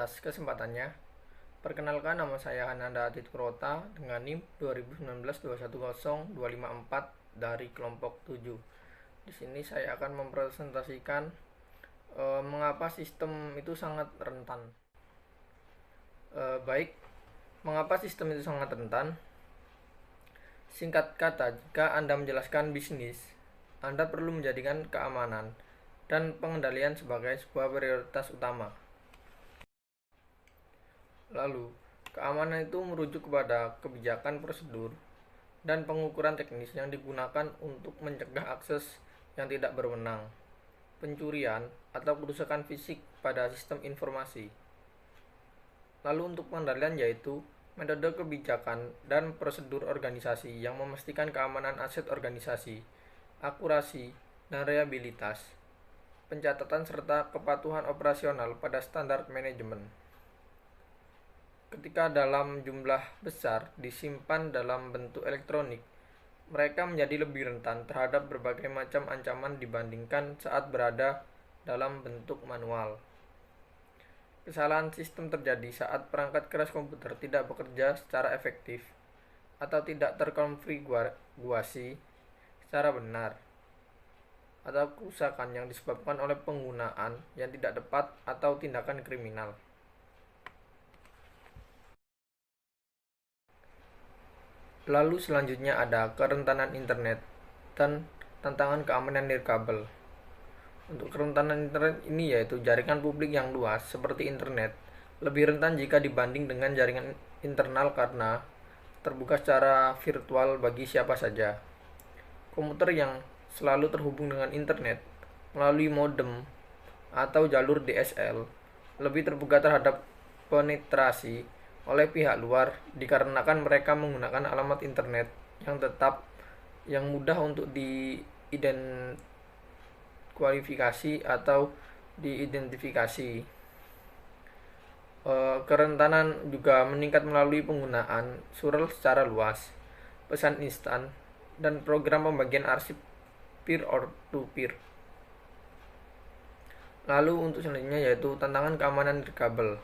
atas kesempatannya. Perkenalkan, nama saya Hananda Atikurota dengan NIM 2019-210254 dari kelompok 7. Di sini saya akan mempresentasikan mengapa sistem itu sangat rentan. Baik, mengapa sistem itu sangat rentan? Singkat kata, jika Anda menjelaskan bisnis, Anda perlu menjadikan keamanan dan pengendalian sebagai sebuah prioritas utama. Lalu, keamanan itu merujuk kepada kebijakan prosedur dan pengukuran teknis yang digunakan untuk mencegah akses yang tidak berwenang, pencurian, atau kerusakan fisik pada sistem informasi. Lalu untuk pengendalian yaitu metode kebijakan dan prosedur organisasi yang memastikan keamanan aset organisasi, akurasi, dan reliabilitas, pencatatan serta kepatuhan operasional pada standar manajemen. Ketika dalam jumlah besar disimpan dalam bentuk elektronik, mereka menjadi lebih rentan terhadap berbagai macam ancaman dibandingkan saat berada dalam bentuk manual. Kesalahan sistem terjadi saat perangkat keras komputer tidak bekerja secara efektif atau tidak terkonfigurasi secara benar, atau kerusakan yang disebabkan oleh penggunaan yang tidak tepat atau tindakan kriminal. Lalu selanjutnya ada kerentanan internet dan tantangan keamanan nirkabel. Untuk kerentanan internet ini yaitu jaringan publik yang luas seperti internet lebih rentan jika dibanding dengan jaringan internal karena terbuka secara virtual bagi siapa saja. Komputer yang selalu terhubung dengan internet melalui modem atau jalur DSL lebih terbuka terhadap penetrasi oleh pihak luar dikarenakan mereka menggunakan alamat internet yang tetap yang mudah untuk kualifikasi atau diidentifikasi. Kerentanan juga meningkat melalui penggunaan surel secara luas, pesan instan, dan program pembagian arsip peer-to-peer. Lalu untuk selanjutnya yaitu tantangan keamanan nirkabel.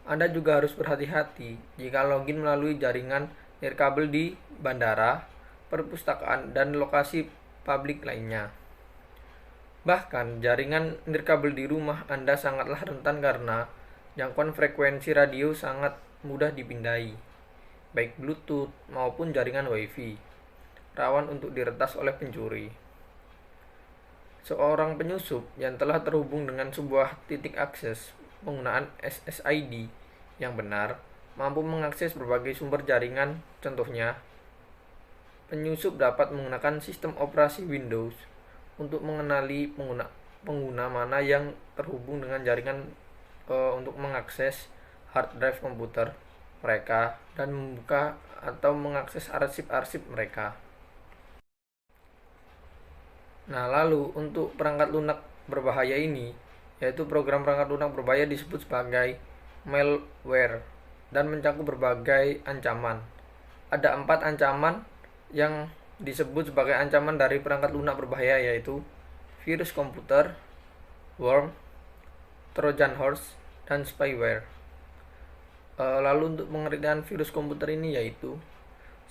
Anda juga harus berhati-hati jika login melalui jaringan nirkabel di bandara, perpustakaan, dan lokasi publik lainnya. Bahkan, jaringan nirkabel di rumah Anda sangatlah rentan karena jangkauan frekuensi radio sangat mudah dipindai, baik Bluetooth maupun jaringan Wi-Fi, rawan untuk diretas oleh pencuri. Seorang penyusup yang telah terhubung dengan sebuah titik akses penggunaan SSID yang benar mampu mengakses berbagai sumber jaringan. Contohnya, penyusup dapat menggunakan sistem operasi Windows untuk mengenali pengguna mana yang terhubung dengan jaringan untuk mengakses hard drive komputer mereka dan membuka atau mengakses arsip-arsip mereka. Nah, lalu untuk perangkat lunak berbahaya ini, yaitu program perangkat lunak berbahaya disebut sebagai malware dan mencakup berbagai ancaman. Ada 4 ancaman yang disebut sebagai ancaman dari perangkat lunak berbahaya, yaitu virus komputer, worm, trojan horse, dan spyware. Lalu untuk pengertian virus komputer ini yaitu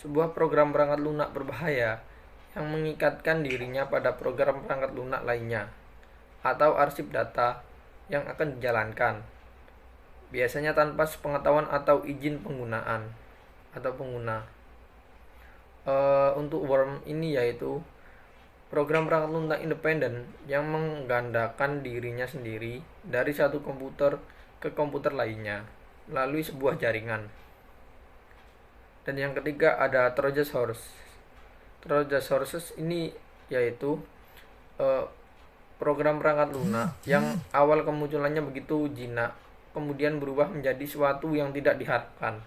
sebuah program perangkat lunak berbahaya yang mengikatkan dirinya pada program perangkat lunak lainnya atau arsip data yang akan dijalankan, biasanya tanpa sepengetahuan atau izin penggunaan atau pengguna. Untuk worm ini yaitu program perangkat lunak independen yang menggandakan dirinya sendiri dari satu komputer ke komputer lainnya melalui sebuah jaringan. Dan yang ketiga ada trojan horse. Trojan horses ini yaitu program perangkat lunak yang awal kemunculannya begitu jinak, kemudian berubah menjadi sesuatu yang tidak diharapkan.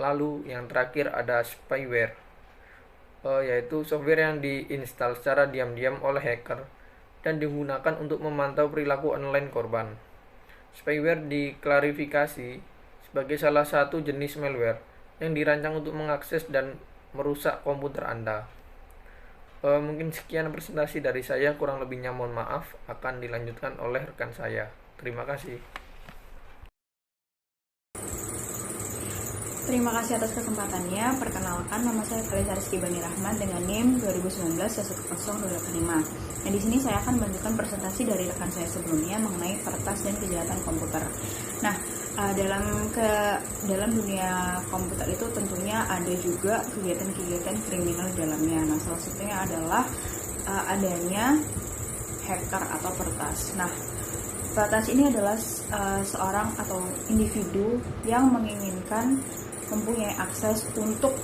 Lalu yang terakhir ada spyware, yaitu software yang diinstal secara diam-diam oleh hacker dan digunakan untuk memantau perilaku online korban. Spyware diklarifikasi sebagai salah satu jenis malware yang dirancang untuk mengakses dan merusak komputer Anda. Mungkin sekian presentasi dari saya, kurang lebihnya mohon maaf, akan dilanjutkan oleh rekan saya. Terima kasih. terima kasih atas kesempatannya. Perkenalkan, nama saya Kalisa Rizky Bani Rahman dengan NIM 2019-10285. Nah, di sini saya akan melanjutkan presentasi dari rekan saya sebelumnya mengenai peretas dan kejahatan komputer. Nah, dalam dunia komputer itu tentunya ada juga kegiatan-kegiatan kriminal di dalamnya. Nah, salah satunya adalah adanya hacker atau peretas. Nah, peretas ini adalah seorang atau individu yang menginginkan mempunyai akses untuk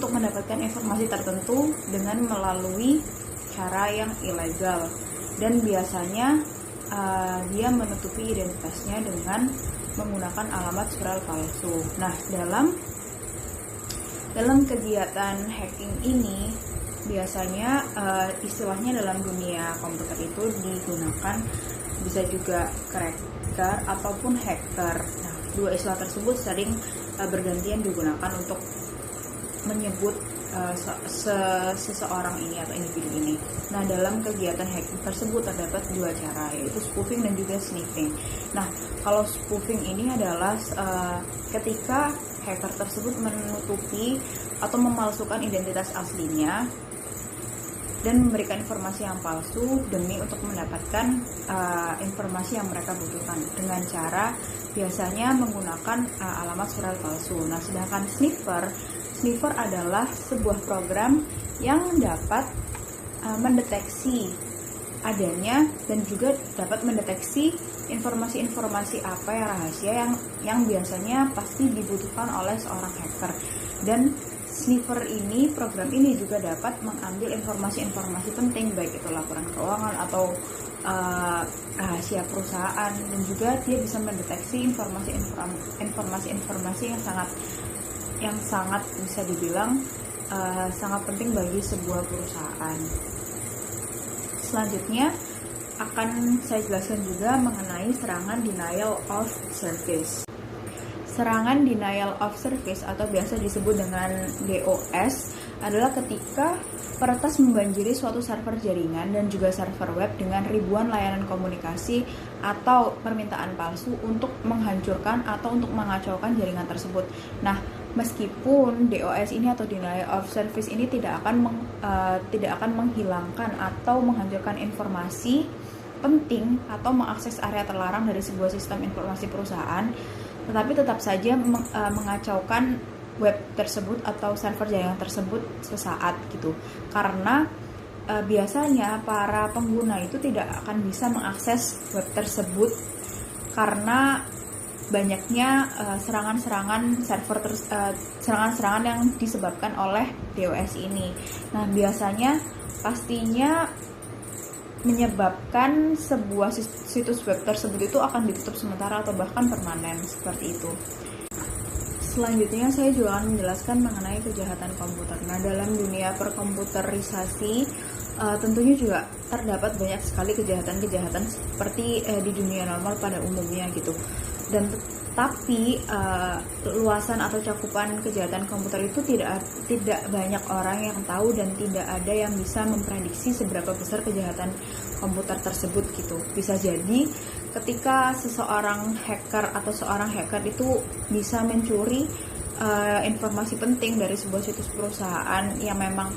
mendapatkan informasi tertentu dengan melalui cara yang ilegal, dan biasanya dia menutupi identitasnya dengan menggunakan alamat surel palsu. Nah, dalam kegiatan hacking ini biasanya istilahnya dalam dunia komputer itu digunakan bisa juga cracker ataupun hacker. Nah, dua istilah tersebut sering bergantian digunakan untuk menyebut seseorang ini atau individu ini. Nah, dalam kegiatan hacking tersebut terdapat dua cara, yaitu spoofing dan juga sniffing. Nah, kalau spoofing ini adalah ketika hacker tersebut menutupi atau memalsukan identitas aslinya dan memberikan informasi yang palsu demi untuk mendapatkan informasi yang mereka butuhkan dengan cara biasanya menggunakan alamat surel palsu. Nah, sedangkan sniffer adalah sebuah program yang dapat mendeteksi adanya dan juga dapat mendeteksi informasi-informasi apa yang rahasia yang biasanya pasti dibutuhkan oleh seorang hacker. Dan sniffer ini, program ini juga dapat mengambil informasi-informasi penting, baik itu laporan keuangan atau rahasia perusahaan, dan juga dia bisa mendeteksi informasi-informasi yang sangat bisa dibilang sangat penting bagi sebuah perusahaan. Selanjutnya akan saya jelaskan juga mengenai serangan denial of service. Serangan denial of service atau biasa disebut dengan DOS adalah ketika peretas membanjiri suatu server jaringan dan juga server web dengan ribuan layanan komunikasi atau permintaan palsu untuk menghancurkan atau untuk mengacaukan jaringan tersebut. Nah, meskipun DOS ini atau denial of service ini tidak akan menghilangkan atau menghancurkan informasi penting atau mengakses area terlarang dari sebuah sistem informasi perusahaan, tetapi tetap saja mengacaukan web tersebut atau server jaringan tersebut sesaat gitu. Karena biasanya para pengguna itu tidak akan bisa mengakses web tersebut karena banyaknya serangan-serangan yang disebabkan oleh DOS ini. Nah, biasanya pastinya menyebabkan sebuah situs web tersebut itu akan ditutup sementara atau bahkan permanen, seperti itu. Selanjutnya saya juga akan menjelaskan mengenai kejahatan komputer. Nah, dalam dunia perkomputerisasi tentunya juga terdapat banyak sekali kejahatan-kejahatan seperti di dunia normal pada umumnya gitu. Dan tapi luasan atau cakupan kejahatan komputer itu tidak banyak orang yang tahu, dan tidak ada yang bisa memprediksi seberapa besar kejahatan komputer tersebut gitu. Bisa jadi ketika seorang hacker itu bisa mencuri informasi penting dari sebuah situs perusahaan yang memang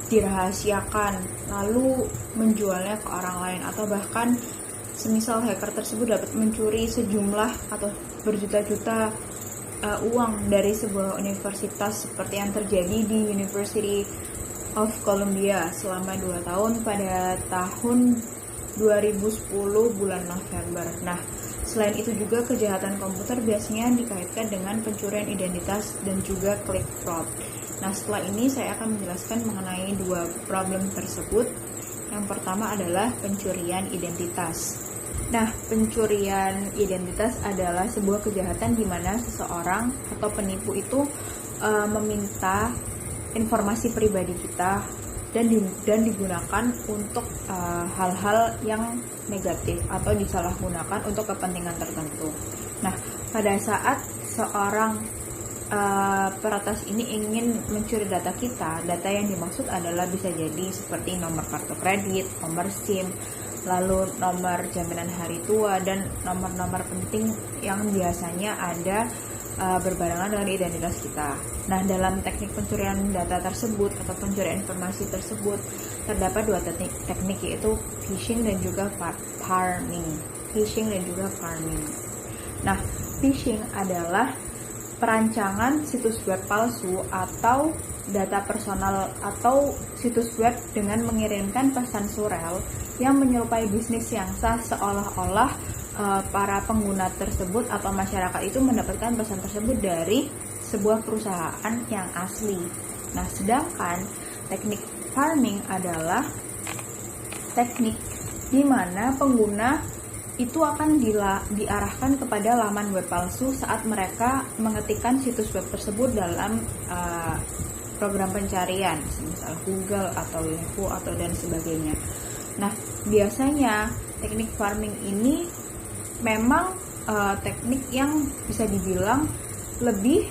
dirahasiakan, lalu menjualnya ke orang lain, atau bahkan semisal hacker tersebut dapat mencuri sejumlah atau berjuta-juta uang dari sebuah universitas seperti yang terjadi di University of Columbia selama 2 tahun pada tahun 2010 bulan November. Nah, selain itu juga kejahatan komputer biasanya dikaitkan dengan pencurian identitas dan juga click fraud. Nah, setelah ini saya akan menjelaskan mengenai dua problem tersebut. Yang pertama adalah pencurian identitas. Nah, pencurian identitas adalah sebuah kejahatan di mana seseorang atau penipu itu meminta informasi pribadi kita dan digunakan untuk hal-hal yang negatif atau disalahgunakan untuk kepentingan tertentu. Nah, pada saat seorang peretas ini ingin mencuri data kita, data yang dimaksud adalah bisa jadi seperti nomor kartu kredit, nomor SIM, lalu nomor jaminan hari tua, dan nomor-nomor penting yang biasanya ada berbarengan dengan identitas kita. Nah, dalam teknik pencurian data tersebut atau pencurian informasi tersebut terdapat dua teknik yaitu phishing dan juga pharming. Nah, phishing adalah perancangan situs web palsu atau data personal atau situs web dengan mengirimkan pesan surel yang menyerupai bisnis yang sah, seolah-olah para pengguna tersebut atau masyarakat itu mendapatkan pesan tersebut dari sebuah perusahaan yang asli. Nah, sedangkan teknik pharming adalah teknik di mana pengguna itu akan diarahkan kepada laman web palsu saat mereka mengetikkan situs web tersebut dalam program pencarian, misal Google atau Yahoo atau dan sebagainya. Nah, biasanya teknik pharming ini memang teknik yang bisa dibilang lebih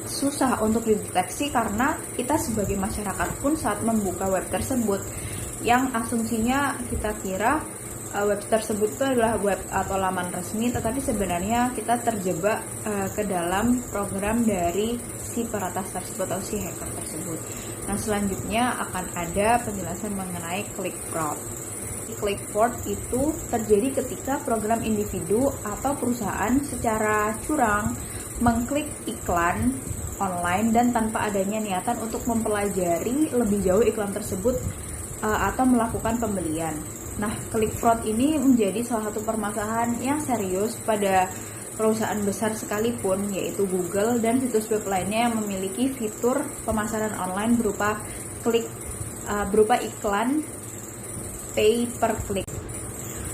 susah untuk dideteksi karena kita sebagai masyarakat pun saat membuka web tersebut yang asumsinya kita kira web tersebut itu adalah web atau laman resmi, tetapi sebenarnya kita terjebak ke dalam program dari si peretas tersebut atau si hacker tersebut. Nah, selanjutnya akan ada penjelasan mengenai click fraud. Click fraud itu terjadi ketika program individu atau perusahaan secara curang mengklik iklan online dan tanpa adanya niatan untuk mempelajari lebih jauh iklan tersebut atau melakukan pembelian. Nah, click fraud ini menjadi salah satu permasalahan yang serius pada perusahaan besar sekalipun, yaitu Google dan situs web lainnya yang memiliki fitur pemasaran online berupa iklan pay per click.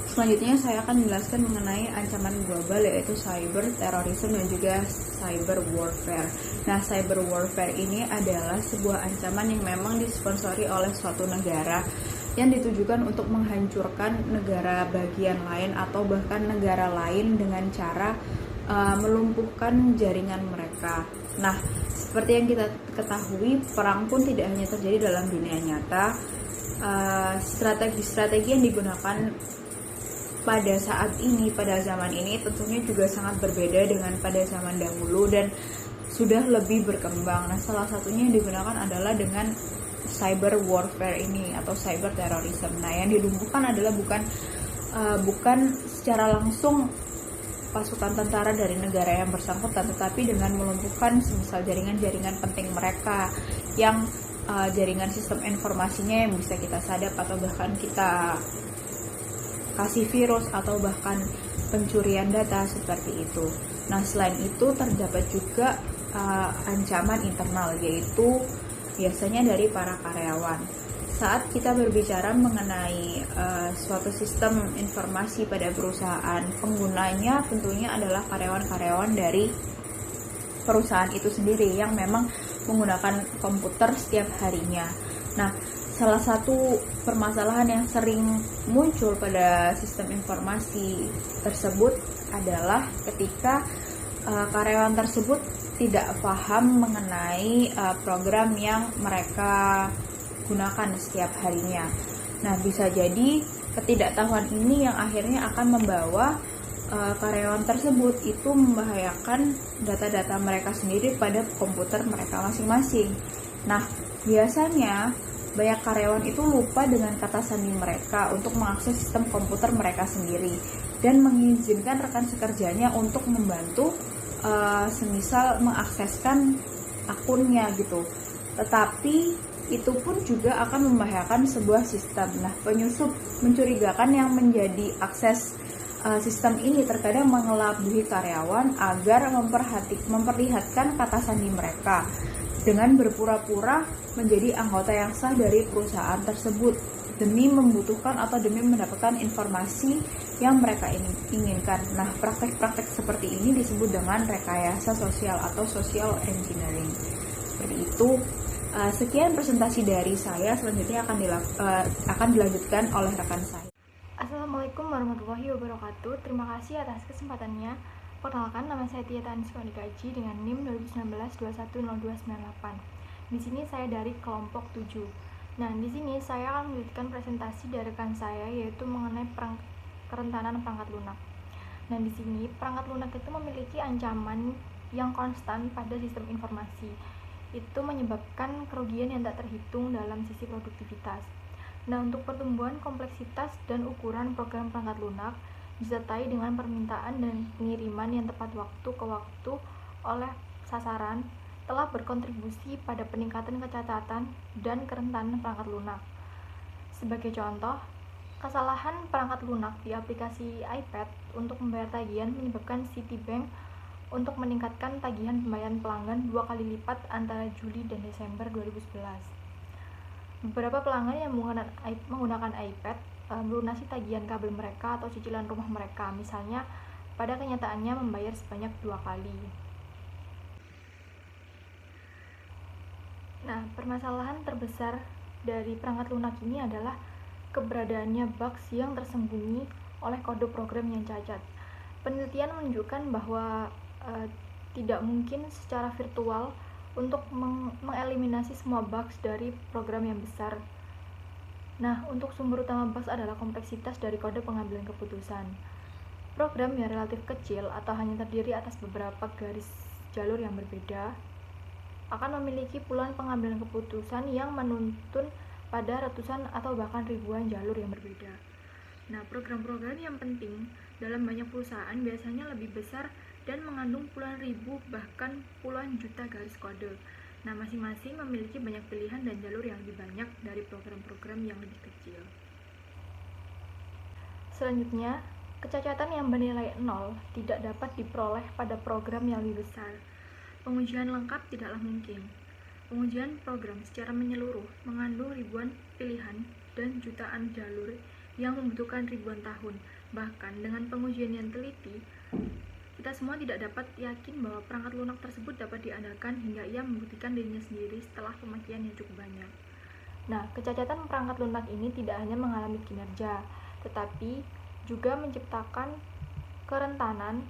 Selanjutnya saya akan menjelaskan mengenai ancaman global yaitu cyber terrorism dan juga cyber warfare. Nah, cyber warfare ini adalah sebuah ancaman yang memang disponsori oleh suatu negara yang ditujukan untuk menghancurkan negara bagian lain atau bahkan negara lain dengan cara melumpuhkan jaringan mereka. Nah, seperti yang kita ketahui, perang pun tidak hanya terjadi dalam dunia nyata. Strategi-strategi yang digunakan pada zaman ini tentunya juga sangat berbeda dengan pada zaman dahulu dan sudah lebih berkembang. Nah, salah satunya yang digunakan adalah dengan cyber warfare ini atau cyber terrorism. Nah, yang dilumpuhkan adalah bukan secara langsung pasukan tentara dari negara yang bersangkutan, tetapi dengan melumpuhkan semisal jaringan-jaringan penting mereka yang jaringan sistem informasinya yang bisa kita sadap atau bahkan kita kasih virus atau bahkan pencurian data seperti itu. Nah, selain itu terdapat juga ancaman internal, yaitu biasanya dari para karyawan. Saat kita berbicara mengenai suatu sistem informasi pada perusahaan, penggunanya tentunya adalah karyawan-karyawan dari perusahaan itu sendiri yang memang menggunakan komputer setiap harinya. Nah, salah satu permasalahan yang sering muncul pada sistem informasi tersebut adalah ketika karyawan tersebut tidak paham mengenai program yang mereka gunakan setiap harinya. Nah, bisa jadi ketidaktahuan ini yang akhirnya akan membawa karyawan tersebut itu membahayakan data-data mereka sendiri pada komputer mereka masing-masing. Nah, biasanya banyak karyawan itu lupa dengan kata sandi mereka untuk mengakses sistem komputer mereka sendiri dan mengizinkan rekan sekerjanya untuk membantu semisal mengakseskan akunnya gitu. Tetapi itu pun juga akan membahayakan sebuah sistem. Nah, penyusup mencurigakan yang menjadi akses sistem ini terkadang mengelabui karyawan agar memperlihatkan kata sandi mereka dengan berpura-pura menjadi anggota yang sah dari perusahaan tersebut demi membutuhkan atau demi mendapatkan informasi yang mereka inginkan. Nah, praktek-praktek seperti ini disebut dengan rekayasa sosial atau social engineering. Seperti itu. Sekian presentasi dari saya, selanjutnya akan dilanjutkan oleh rekan saya. Assalamualaikum warahmatullahi wabarakatuh. Terima kasih atas kesempatannya. Perkenalkan, nama saya Tia Taniswa Dikaji dengan NIM 2019-210298. Di sini saya dari kelompok 7. Nah, di sini saya akan melanjutkan presentasi dari rekan saya, yaitu mengenai kerentanan perangkat lunak. Nah, di sini perangkat lunak itu memiliki ancaman yang konstan pada sistem informasi. Itu menyebabkan kerugian yang tak terhitung dalam sisi produktivitas. Nah, untuk pertumbuhan kompleksitas dan ukuran program perangkat lunak disertai dengan permintaan dan pengiriman yang tepat waktu ke waktu oleh sasaran telah berkontribusi pada peningkatan kecacatan dan kerentanan perangkat lunak. Sebagai contoh, kesalahan perangkat lunak di aplikasi iPad untuk membayar tagihan menyebabkan Citibank untuk meningkatkan tagihan pembayaran pelanggan 2 kali lipat antara Juli dan Desember 2011. Beberapa pelanggan yang menggunakan iPad melunasi tagihan kabel mereka atau cicilan rumah mereka, misalnya pada kenyataannya membayar sebanyak 2 kali. Nah, permasalahan terbesar dari perangkat lunak ini adalah keberadaannya bugs yang tersembunyi oleh kode program yang cacat. Penelitian menunjukkan bahwa tidak mungkin secara virtual untuk mengeliminasi semua bugs dari program yang besar. Nah, untuk sumber utama bugs adalah kompleksitas dari kode pengambilan keputusan. Program yang relatif kecil atau hanya terdiri atas beberapa garis jalur yang berbeda akan memiliki puluhan pengambilan keputusan yang menuntun pada ratusan atau bahkan ribuan jalur yang berbeda. Nah, program-program yang penting dalam banyak perusahaan biasanya lebih besar dan mengandung puluhan ribu bahkan puluhan juta garis kode. Nah, masing-masing memiliki banyak pilihan dan jalur yang lebih banyak dari program-program yang lebih kecil. Selanjutnya, kecacatan yang bernilai 0 tidak dapat diperoleh pada program yang lebih besar. Pengujian lengkap tidaklah mungkin. Pengujian program secara menyeluruh mengandung ribuan pilihan dan jutaan jalur yang membutuhkan ribuan tahun. Bahkan dengan pengujian yang teliti, kita semua tidak dapat yakin bahwa perangkat lunak tersebut dapat diandalkan hingga ia membuktikan dirinya sendiri setelah pemakaian yang cukup banyak. Nah, kecacatan perangkat lunak ini tidak hanya mengalami kinerja, tetapi juga menciptakan kerentanan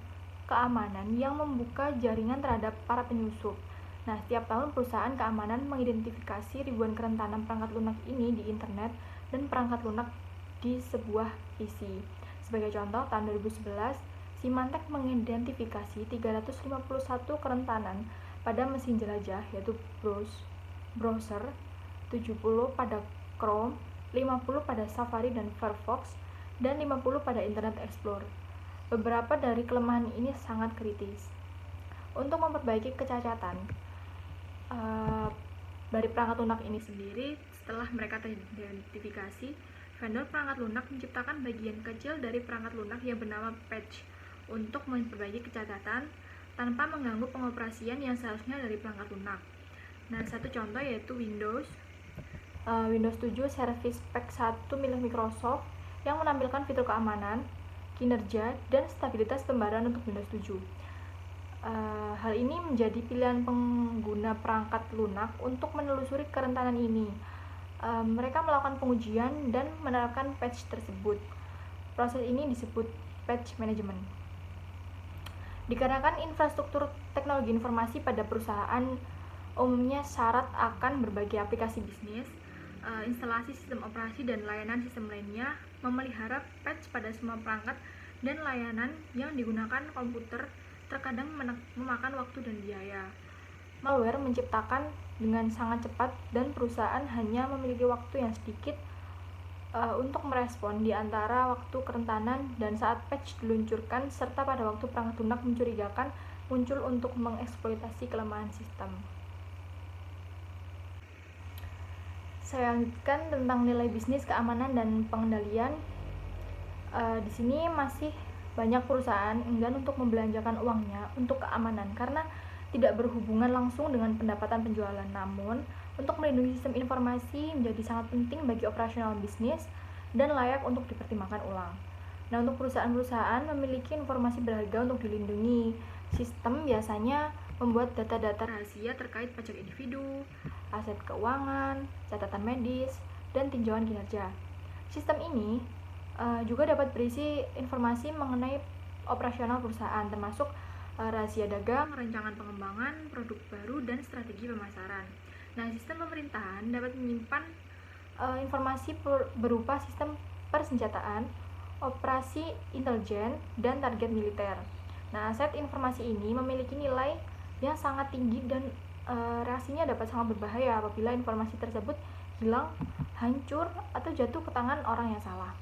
keamanan yang membuka jaringan terhadap para penyusup. Nah, setiap tahun perusahaan keamanan mengidentifikasi ribuan kerentanan perangkat lunak ini di internet dan perangkat lunak di sebuah PC. Sebagai contoh, tahun 2011, Symantec mengidentifikasi 351 kerentanan pada mesin jelajah, yaitu browser, 70 pada Chrome, 50 pada Safari dan Firefox, dan 50 pada Internet Explorer. Beberapa dari kelemahan ini sangat kritis. Untuk memperbaiki kecacatan dari perangkat lunak ini sendiri, setelah mereka teridentifikasi, vendor perangkat lunak menciptakan bagian kecil dari perangkat lunak yang bernama patch untuk memperbaiki kecacatan tanpa mengganggu pengoperasian yang seharusnya dari perangkat lunak. Nah, satu contoh yaitu Windows 7 Service Pack 1 milik Microsoft yang menampilkan fitur keamanan, kinerja, dan stabilitas lembaran untuk Windows 7. Hal ini menjadi pilihan pengguna perangkat lunak untuk menelusuri kerentanan ini. Mereka melakukan pengujian dan menerapkan patch tersebut. Proses ini disebut patch management. Dikarenakan infrastruktur teknologi informasi pada perusahaan umumnya syarat akan berbagai aplikasi bisnis, instalasi sistem operasi dan layanan sistem lainnya, memelihara patch pada semua perangkat dan layanan yang digunakan komputer terkadang memakan waktu dan biaya. Malware menciptakan dengan sangat cepat dan perusahaan hanya memiliki waktu yang sedikit untuk merespon di antara waktu kerentanan dan saat patch diluncurkan serta pada waktu perangkat lunak mencurigakan muncul untuk mengeksploitasi kelemahan sistem. Saya lanjutkan tentang nilai bisnis, keamanan, dan pengendalian. Di sini masih banyak perusahaan enggan untuk membelanjakan uangnya untuk keamanan karena tidak berhubungan langsung dengan pendapatan penjualan. Namun, untuk melindungi sistem informasi menjadi sangat penting bagi operasional bisnis dan layak untuk dipertimbangkan ulang. Nah, untuk perusahaan-perusahaan memiliki informasi berharga untuk dilindungi. Sistem biasanya membuat data-data rahasia terkait pajak individu, aset keuangan, catatan medis, dan tinjauan kinerja. Sistem ini juga dapat berisi informasi mengenai operasional perusahaan, termasuk rahasia dagang, rancangan pengembangan, produk baru, dan strategi pemasaran. Nah, sistem pemerintahan dapat menyimpan informasi berupa sistem persenjataan, operasi intelijen, dan target militer. Nah, aset informasi ini memiliki nilai yang sangat tinggi dan reaksinya dapat sangat berbahaya apabila informasi tersebut hilang, hancur, atau jatuh ke tangan orang yang salah.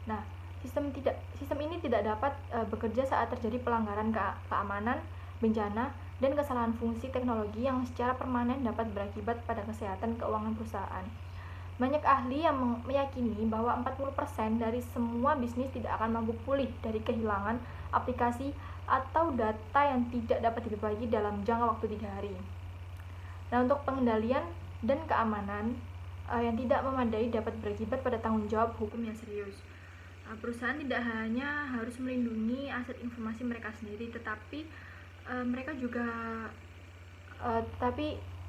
Nah, sistem ini tidak dapat bekerja saat terjadi pelanggaran keamanan, bencana, dan kesalahan fungsi teknologi yang secara permanen dapat berakibat pada kesehatan keuangan perusahaan. Banyak ahli yang meyakini bahwa 40% dari semua bisnis tidak akan mampu pulih dari kehilangan aplikasi atau data yang tidak dapat diperbaiki dalam jangka waktu 3 hari. Nah, untuk pengendalian dan keamanan yang tidak memadai dapat berakibat pada tanggung jawab hukum yang serius. Perusahaan tidak hanya harus melindungi aset informasi mereka sendiri, tetapi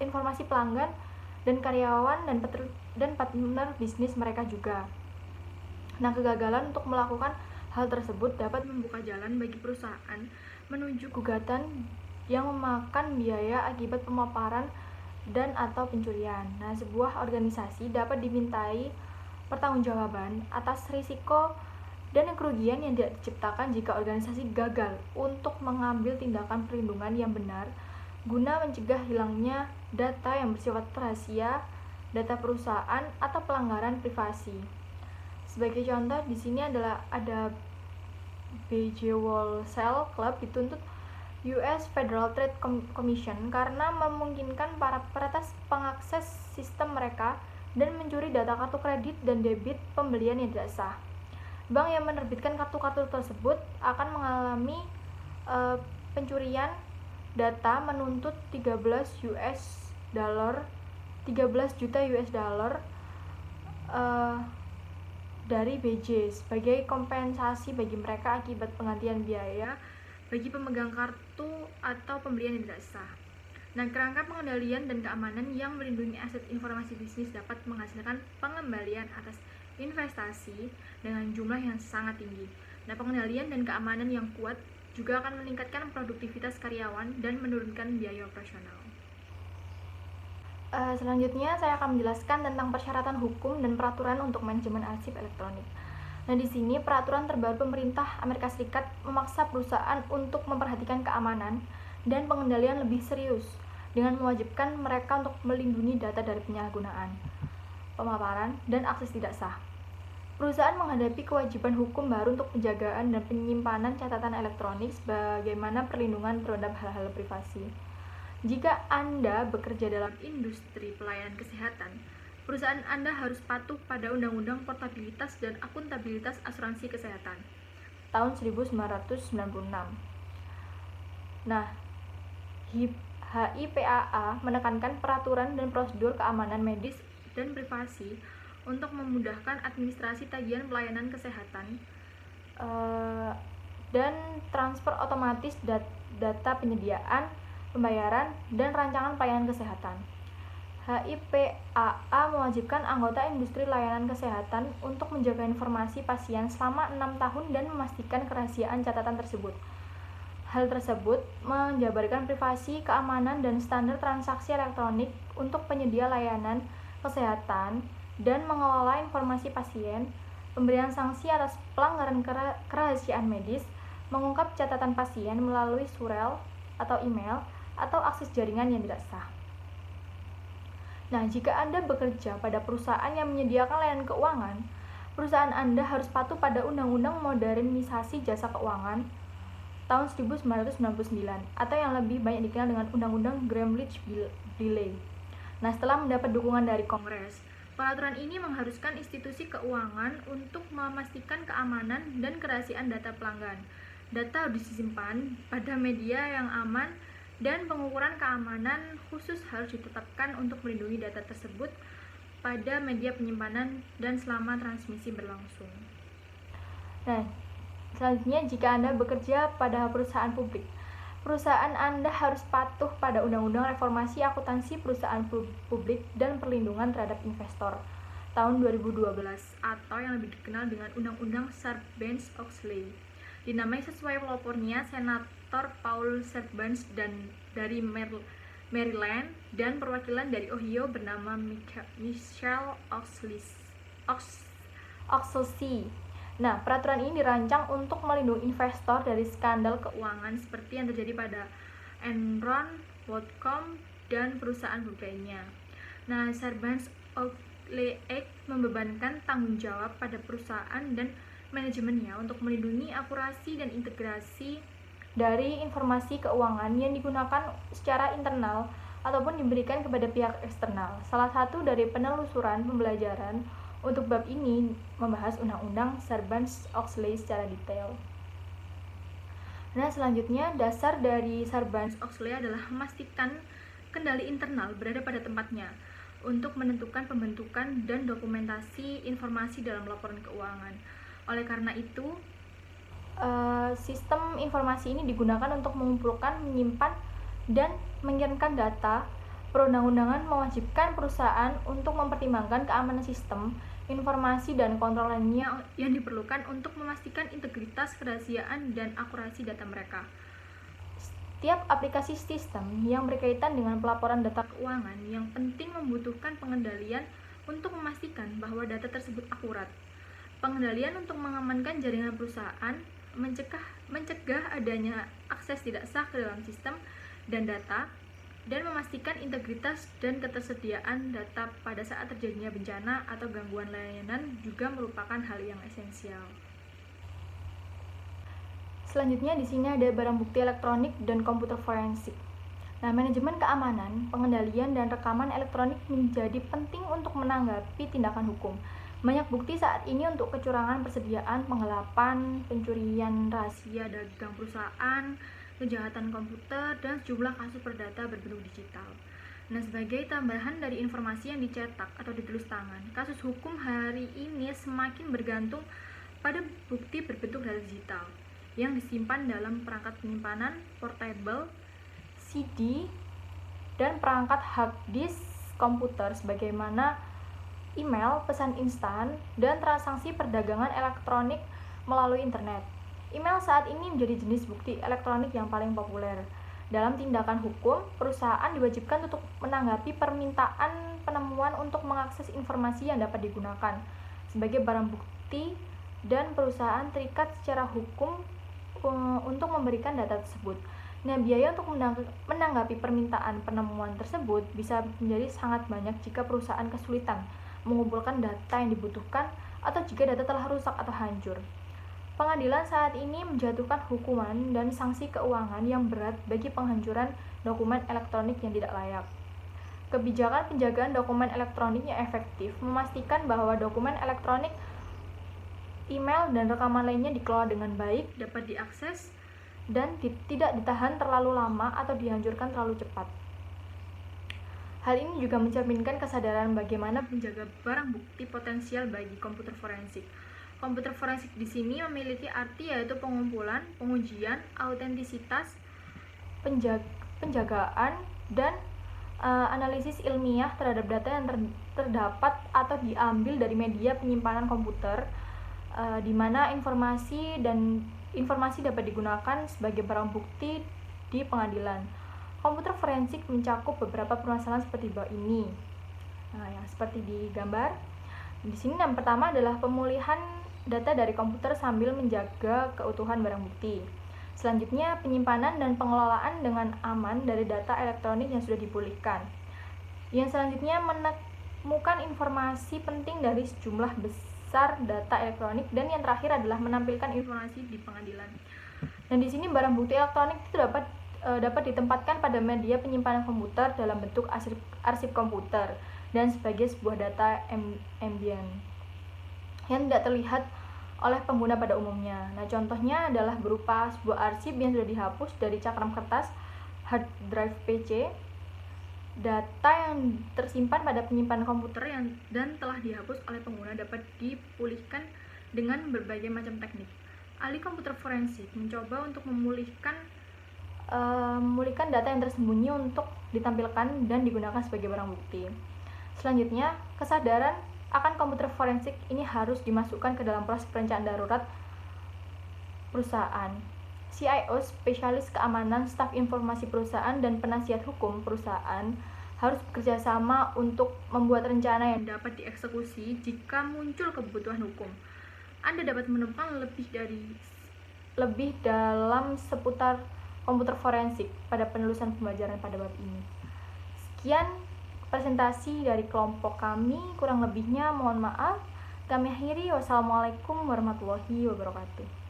informasi pelanggan dan karyawan dan partner bisnis mereka juga. Nah, kegagalan untuk melakukan hal tersebut dapat membuka jalan bagi perusahaan menuju gugatan yang memakan biaya akibat pemaparan dan atau pencurian. Nah, sebuah organisasi dapat dimintai pertanggungjawaban atas risiko dan kerugian yang diciptakan jika organisasi gagal untuk mengambil tindakan perlindungan yang benar guna mencegah hilangnya data yang bersifat rahasia, data perusahaan, atau pelanggaran privasi. Sebagai contoh, di sini ada B.J. Wholesale Club dituntut US Federal Trade Commission karena memungkinkan para peretas pengakses sistem mereka dan mencuri data kartu kredit dan debit pembelian yang tidak sah. Bank yang menerbitkan kartu-kartu tersebut akan mengalami pencurian data menuntut 13 juta US dollar dari BJ sebagai kompensasi bagi mereka akibat penggantian biaya bagi pemegang kartu atau pembelian yang tidak sah. Nah, kerangka pengendalian dan keamanan yang melindungi aset informasi bisnis dapat menghasilkan pengembalian atas investasi dengan jumlah yang sangat tinggi. Nah, pengendalian dan keamanan yang kuat juga akan meningkatkan produktivitas karyawan dan menurunkan biaya operasional. Selanjutnya saya akan menjelaskan tentang persyaratan hukum dan peraturan untuk manajemen arsip elektronik. Nah, di sini peraturan terbaru pemerintah Amerika Serikat memaksa perusahaan untuk memperhatikan keamanan dan pengendalian lebih serius dengan mewajibkan mereka untuk melindungi data dari penyalahgunaan, pemaparan, dan akses tidak sah. Perusahaan menghadapi kewajiban hukum baru untuk penjagaan dan penyimpanan catatan elektronik sebagaimana perlindungan terhadap hal-hal privasi. Jika Anda bekerja dalam industri pelayanan kesehatan, perusahaan Anda harus patuh pada Undang-Undang Portabilitas dan Akuntabilitas Asuransi Kesehatan tahun 1996. Nah, HIPAA menekankan peraturan dan prosedur keamanan medis dan privasi untuk memudahkan administrasi tagihan pelayanan kesehatan dan transfer otomatis data penyediaan, pembayaran, dan rancangan pelayanan kesehatan. HIPAA mewajibkan anggota industri layanan kesehatan untuk menjaga informasi pasien selama 6 tahun dan memastikan kerahasiaan catatan tersebut. Hal tersebut menjabarkan privasi, keamanan, dan standar transaksi elektronik untuk penyedia layanan kesehatan dan mengelola informasi pasien, pemberian sanksi atas pelanggaran kerahasiaan medis, mengungkap catatan pasien melalui surel atau email, atau akses jaringan yang tidak sah. Nah, jika Anda bekerja pada perusahaan yang menyediakan layanan keuangan, perusahaan Anda harus patuh pada Undang-Undang Modernisasi Jasa Keuangan tahun 1999 atau yang lebih banyak dikenal dengan Undang-Undang Gramm-Leach-Bliley. Nah, setelah mendapat dukungan dari Kongres, peraturan ini mengharuskan institusi keuangan untuk memastikan keamanan dan kerahasiaan data pelanggan. Data harus disimpan pada media yang aman dan pengukuran keamanan khusus harus ditetapkan untuk melindungi data tersebut pada media penyimpanan dan selama transmisi berlangsung. Nah, selanjutnya jika Anda bekerja pada perusahaan publik, perusahaan Anda harus patuh pada Undang-Undang Reformasi Akuntansi Perusahaan Publik dan Perlindungan Terhadap Investor tahun 2012 atau yang lebih dikenal dengan Undang-Undang Sarbanes-Oxley. Dinamai sesuai pelopornya Senator Paul Sarbanes dan dari Maryland, dan perwakilan dari Ohio bernama Michelle Oxley. Nah, peraturan ini dirancang untuk melindungi investor dari skandal keuangan seperti yang terjadi pada Enron, WorldCom, dan perusahaan lainnya. Nah, Sarbanes-Oxley Act membebankan tanggung jawab pada perusahaan dan manajemennya untuk melindungi akurasi dan integrasi dari informasi keuangan yang digunakan secara internal ataupun diberikan kepada pihak eksternal. Salah satu dari penelusuran pembelajaran untuk bab ini membahas Undang-Undang Sarbanes-Oxley secara detail. Nah, selanjutnya dasar dari Sarbanes-Oxley adalah memastikan kendali internal berada pada tempatnya untuk menentukan pembentukan dan dokumentasi informasi dalam laporan keuangan. Oleh karena itu, sistem informasi ini digunakan untuk mengumpulkan, menyimpan, dan mengirimkan data. Perundang-undangan mewajibkan perusahaan untuk mempertimbangkan keamanan sistem, informasi, dan kontrol lainnya yang diperlukan untuk memastikan integritas, kerahasiaan, dan akurasi data mereka. Setiap aplikasi sistem yang berkaitan dengan pelaporan data keuangan yang penting membutuhkan pengendalian untuk memastikan bahwa data tersebut akurat. Pengendalian untuk mengamankan jaringan perusahaan, mencegah adanya akses tidak sah ke dalam sistem dan data, dan memastikan integritas dan ketersediaan data pada saat terjadinya bencana atau gangguan layanan juga merupakan hal yang esensial. Selanjutnya di sini ada barang bukti elektronik dan komputer forensik. Nah, manajemen keamanan, pengendalian, dan rekaman elektronik menjadi penting untuk menanggapi tindakan hukum. Banyak bukti saat ini untuk kecurangan persediaan, penggelapan, pencurian rahasia dagang perusahaan, kejahatan komputer, dan sejumlah kasus perdata berbentuk digital. Nah, sebagai tambahan dari informasi yang dicetak atau ditulis tangan, kasus hukum hari ini semakin bergantung pada bukti berbentuk data digital yang disimpan dalam perangkat penyimpanan portable, CD, dan perangkat hard disk komputer sebagaimana email, pesan instan, dan transaksi perdagangan elektronik melalui internet. Email saat ini menjadi jenis bukti elektronik yang paling populer. Dalam tindakan hukum, perusahaan diwajibkan untuk menanggapi permintaan penemuan untuk mengakses informasi yang dapat digunakan sebagai barang bukti, dan perusahaan terikat secara hukum untuk memberikan data tersebut. Nah, biaya untuk menanggapi permintaan penemuan tersebut bisa menjadi sangat banyak jika perusahaan kesulitan mengumpulkan data yang dibutuhkan atau jika data telah rusak atau hancur. Pengadilan saat ini menjatuhkan hukuman dan sanksi keuangan yang berat bagi penghancuran dokumen elektronik yang tidak layak. Kebijakan penjagaan dokumen elektronik yang efektif memastikan bahwa dokumen elektronik, email, dan rekaman lainnya dikelola dengan baik, dapat diakses, dan tidak ditahan terlalu lama atau dihancurkan terlalu cepat. Hal ini juga mencerminkan kesadaran bagaimana menjaga barang bukti potensial bagi komputer forensik. Komputer forensik di sini memiliki arti yaitu pengumpulan, pengujian, autentisitas, penjagaan, dan analisis ilmiah terhadap data yang terdapat atau diambil dari media penyimpanan komputer, di mana informasi dapat digunakan sebagai barang bukti di pengadilan. Komputer forensik mencakup beberapa permasalahan seperti bawah ini. Nah, yang seperti di gambar. Di sini yang pertama adalah pemulihan data dari komputer sambil menjaga keutuhan barang bukti. Selanjutnya, penyimpanan dan pengelolaan dengan aman dari data elektronik yang sudah dipulihkan. Yang selanjutnya, menemukan informasi penting dari sejumlah besar data elektronik, dan yang terakhir adalah menampilkan informasi di pengadilan. Dan di sini barang bukti elektronik itu dapat ditempatkan pada media penyimpanan komputer dalam bentuk arsip komputer dan sebagai sebuah data ambient yang tidak terlihat oleh pengguna pada umumnya. Nah, contohnya adalah berupa sebuah arsip yang sudah dihapus dari cakram kertas, hard drive PC, data yang tersimpan pada penyimpanan komputer dan telah dihapus oleh pengguna dapat dipulihkan dengan berbagai macam teknik. Ahli komputer forensik mencoba untuk memulihkan data yang tersembunyi untuk ditampilkan dan digunakan sebagai barang bukti. Selanjutnya, kesadaran akan komputer forensik ini harus dimasukkan ke dalam proses perencanaan darurat perusahaan. CIO, spesialis keamanan, staf informasi perusahaan, dan penasihat hukum perusahaan harus bekerja sama untuk membuat rencana yang dapat dieksekusi jika muncul kebutuhan hukum. Anda dapat menemukan lebih dalam seputar komputer forensik pada penelusuran pembelajaran pada bab ini. Sekian presentasi dari kelompok kami, kurang lebihnya mohon maaf. Kami akhiri, wassalamualaikum warahmatullahi wabarakatuh.